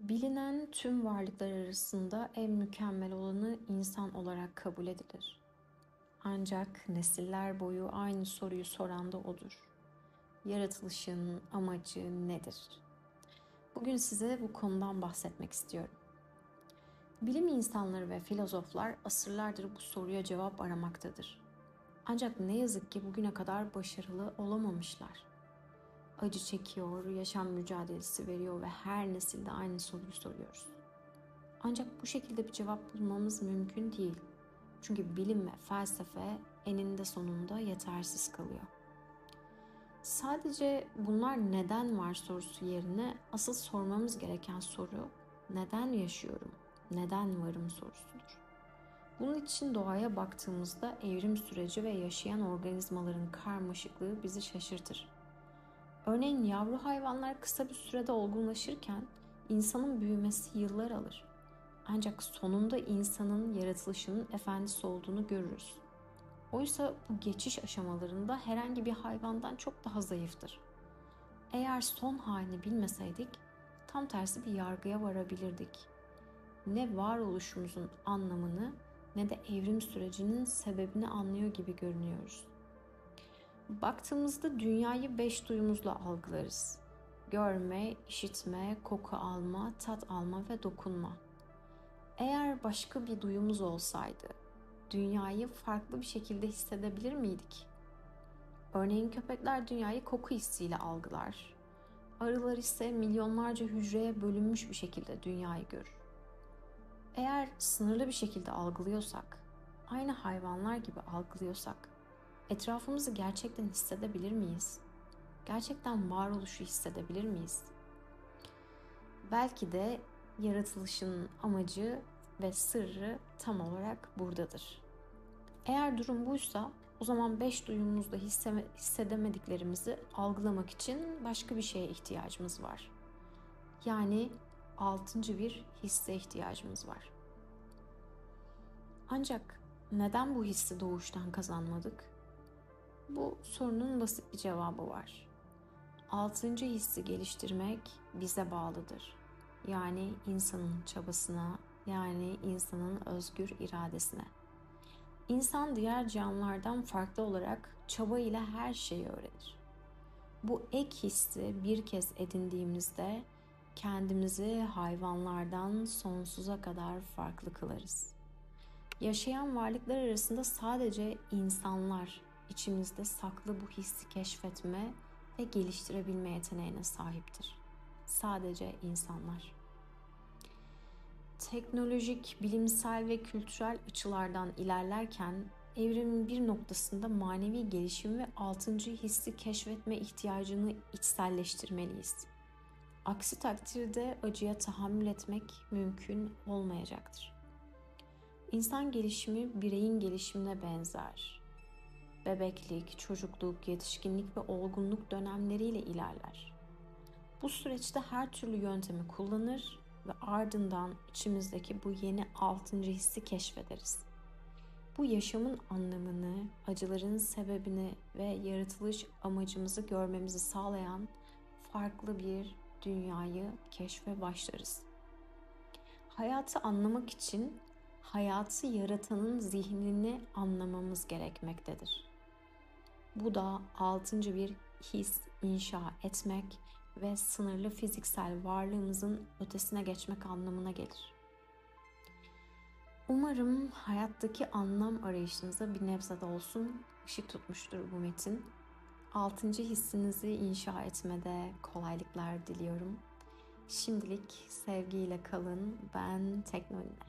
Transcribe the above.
Bilinen tüm varlıklar arasında en mükemmel olanı insan olarak kabul edilir. Ancak nesiller boyu aynı soruyu soran da odur. Yaratılışın amacı nedir? Bugün size bu konudan bahsetmek istiyorum. Bilim insanları ve filozoflar asırlardır bu soruya cevap aramaktadır. Ancak ne yazık ki bugüne kadar başarılı olamamışlar. Acı çekiyor, yaşam mücadelesi veriyor ve her nesilde aynı soruyu soruyoruz. Ancak bu şekilde bir cevap bulmamız mümkün değil. Çünkü bilim ve felsefe eninde sonunda yetersiz kalıyor. Sadece bunlar neden var sorusu yerine asıl sormamız gereken soru neden yaşıyorum, neden varım sorusudur. Bunun için doğaya baktığımızda evrim süreci ve yaşayan organizmaların karmaşıklığı bizi şaşırtır. Örneğin yavru hayvanlar kısa bir sürede olgunlaşırken insanın büyümesi yıllar alır. Ancak sonunda insanın yaratılışının efendisi olduğunu görürüz. Oysa bu geçiş aşamalarında herhangi bir hayvandan çok daha zayıftır. Eğer son halini bilmeseydik, tam tersi bir yargıya varabilirdik. Ne varoluşumuzun anlamını ne de evrim sürecinin sebebini anlıyor gibi görünüyoruz. Baktığımızda dünyayı 5 duyumuzla algılarız. Görme, işitme, koku alma, tat alma ve dokunma. Eğer başka bir duyumuz olsaydı, dünyayı farklı bir şekilde hissedebilir miydik? Örneğin köpekler dünyayı koku hissiyle algılar. Arılar ise milyonlarca hücreye bölünmüş bir şekilde dünyayı görür. Eğer sınırlı bir şekilde algılıyorsak, aynı hayvanlar gibi algılıyorsak, etrafımızı gerçekten hissedebilir miyiz? Gerçekten varoluşu hissedebilir miyiz? Belki de yaratılışın amacı ve sırrı tam olarak buradadır. Eğer durum buysa o zaman 5 duyumuzda hissedemediklerimizi algılamak için başka bir şeye ihtiyacımız var. Yani 6. bir hisse ihtiyacımız var. Ancak neden bu hissi doğuştan kazanmadık? Bu sorunun basit bir cevabı var. 6. hissi geliştirmek bize bağlıdır. Yani insanın çabasına, yani insanın özgür iradesine. İnsan diğer canlılardan farklı olarak çaba ile her şeyi öğrenir. Bu ek hissi bir kez edindiğimizde kendimizi hayvanlardan sonsuza kadar farklı kılarız. Yaşayan varlıklar arasında sadece insanlar içimizde saklı bu hissi keşfetme ve geliştirebilme yeteneğine sahiptir. Sadece insanlar. Teknolojik, bilimsel ve kültürel açılardan ilerlerken evrimin bir noktasında manevi gelişim ve 6. hissi keşfetme ihtiyacını içselleştirmeliyiz. Aksi takdirde acıya tahammül etmek mümkün olmayacaktır. İnsan gelişimi bireyin gelişimine benzer. Bebeklik, çocukluk, yetişkinlik ve olgunluk dönemleriyle ilerler. Bu süreçte her türlü yöntemi kullanır ve ardından içimizdeki bu yeni 6. hissi keşfederiz. Bu yaşamın anlamını, acıların sebebini ve yaratılış amacımızı görmemizi sağlayan farklı bir dünyayı keşfe başlarız. Hayatı anlamak için hayatı yaratanın zihnini anlamamız gerekmektedir. Bu da 6. bir his inşa etmek ve sınırlı fiziksel varlığımızın ötesine geçmek anlamına gelir. Umarım hayattaki anlam arayışınıza bir nebze de olsun ışık tutmuştur bu metin. 6. hissinizi inşa etmede kolaylıklar diliyorum. Şimdilik sevgiyle kalın. Ben Teknoline.